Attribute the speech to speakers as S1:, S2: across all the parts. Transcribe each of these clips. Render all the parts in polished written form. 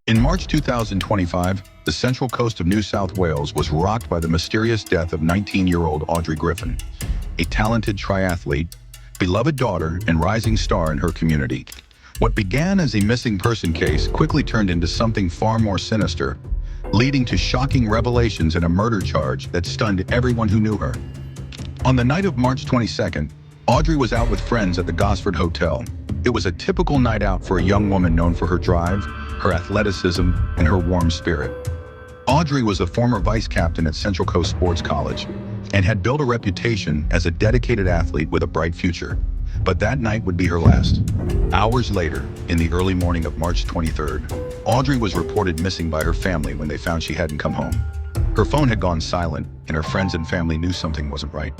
S1: In March 2025, the central coast of New South Wales was rocked by the mysterious death of 19-year-old Audrey Griffin, a talented triathlete, beloved daughter, and rising star in her community. What began as a missing person case quickly turned into something far more sinister, leading to shocking revelations and a murder charge that stunned everyone who knew her. On the night of March 22nd, Audrey was out with friends at the Gosford Hotel. It was a typical night out for a young woman known for her drive, her athleticism, and her warm spirit. Audrey was a former vice captain at Central Coast Sports College and had built a reputation as a dedicated athlete with a bright future. But that night would be her last. Hours later, in the early morning of March 23rd, Audrey was reported missing by her family when they found she hadn't come home. Her phone had gone silent, and her friends and family knew something wasn't right.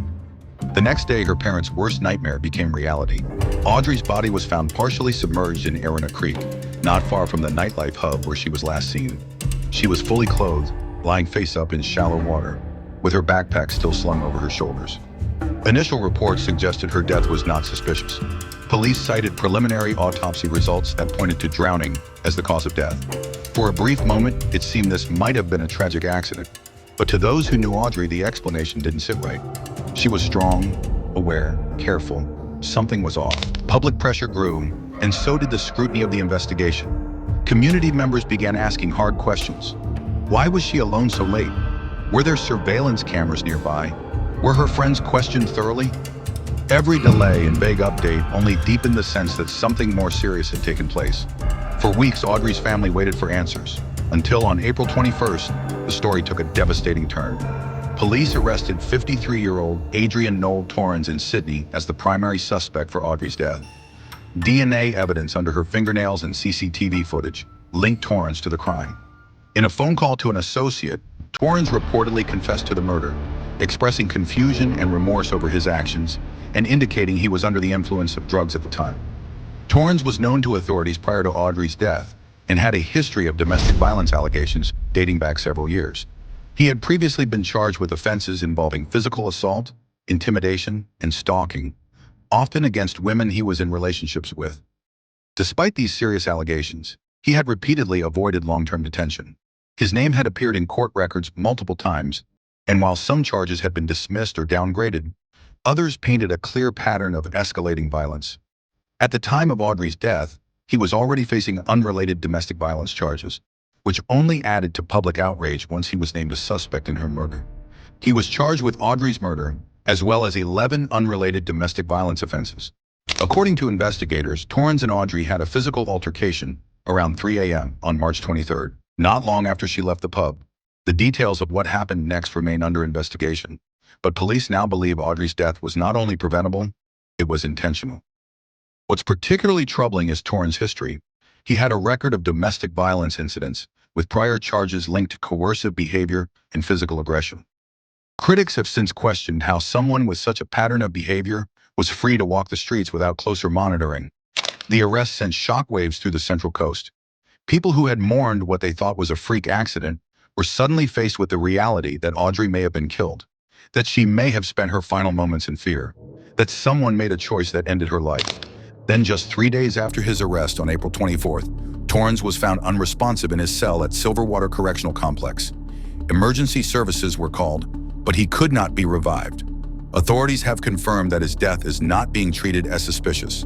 S1: The next day, her parents' worst nightmare became reality. Audrey's body was found partially submerged in Erina Creek, not far from the nightlife hub where she was last seen. She was fully clothed, lying face up in shallow water, with her backpack still slung over her shoulders. Initial reports suggested her death was not suspicious. Police cited preliminary autopsy results that pointed to drowning as the cause of death. For a brief moment, it seemed this might have been a tragic accident. But to those who knew Audrey, the explanation didn't sit right. She was strong, aware, careful. Something was off. Public pressure grew, and so did the scrutiny of the investigation. Community members began asking hard questions. Why was she alone so late? Were there surveillance cameras nearby? Were her friends questioned thoroughly? Every delay and vague update only deepened the sense that something more serious had taken place. For weeks, Audrey's family waited for answers, until on April 21st, the story took a devastating turn. Police arrested 53-year-old Adrian Noel Torrens in Sydney as the primary suspect for Audrey's death. DNA evidence under her fingernails and CCTV footage linked Torrens to the crime. In a phone call to an associate, Torrens reportedly confessed to the murder, expressing confusion and remorse over his actions and indicating he was under the influence of drugs at the time. Torrens was known to authorities prior to Audrey's death and had a history of domestic violence allegations dating back several years. He had previously been charged with offenses involving physical assault, intimidation, and stalking, often against women he was in relationships with. Despite these serious allegations, he had repeatedly avoided long-term detention. His name had appeared in court records multiple times, and while some charges had been dismissed or downgraded, others painted a clear pattern of escalating violence. At the time of Audrey's death, he was already facing unrelated domestic violence charges, which only added to public outrage once he was named a suspect in her murder. He was charged with Audrey's murder, as well as 11 unrelated domestic violence offenses. According to investigators, Torrens and Audrey had a physical altercation around 3 a.m. on March 23rd, not long after she left the pub. The details of what happened next remain under investigation, but police now believe Audrey's death was not only preventable, it was intentional. What's particularly troubling is Torrens' history. He had a record of domestic violence incidents, with prior charges linked to coercive behavior and physical aggression. Critics have since questioned how someone with such a pattern of behavior was free to walk the streets without closer monitoring. The arrest sent shockwaves through the Central Coast. People who had mourned what they thought was a freak accident were suddenly faced with the reality that Audrey may have been killed, that she may have spent her final moments in fear, that someone made a choice that ended her life. Then just 3 days after his arrest on April 24th, Torrens was found unresponsive in his cell at Silverwater Correctional Complex. Emergency services were called, but he could not be revived. Authorities have confirmed that his death is not being treated as suspicious.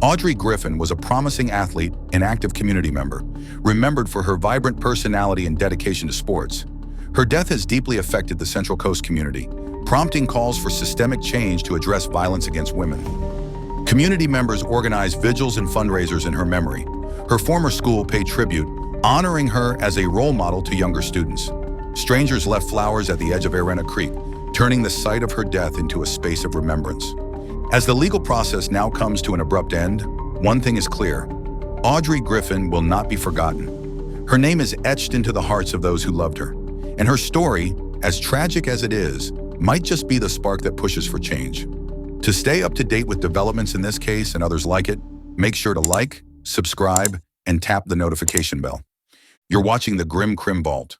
S1: Audrey Griffin was a promising athlete and active community member, remembered for her vibrant personality and dedication to sports. Her death has deeply affected the Central Coast community, prompting calls for systemic change to address violence against women. Community members organized vigils and fundraisers in her memory. Her former school paid tribute, honoring her as a role model to younger students. Strangers left flowers at the edge of Erina Creek, turning the site of her death into a space of remembrance. As the legal process now comes to an abrupt end, one thing is clear: Audrey Griffin will not be forgotten. Her name is etched into the hearts of those who loved her, and her story, as tragic as it is, might just be the spark that pushes for change. To stay up to date with developments in this case and others like it, make sure to like, subscribe, and tap the notification bell. You're watching the Crim Vault.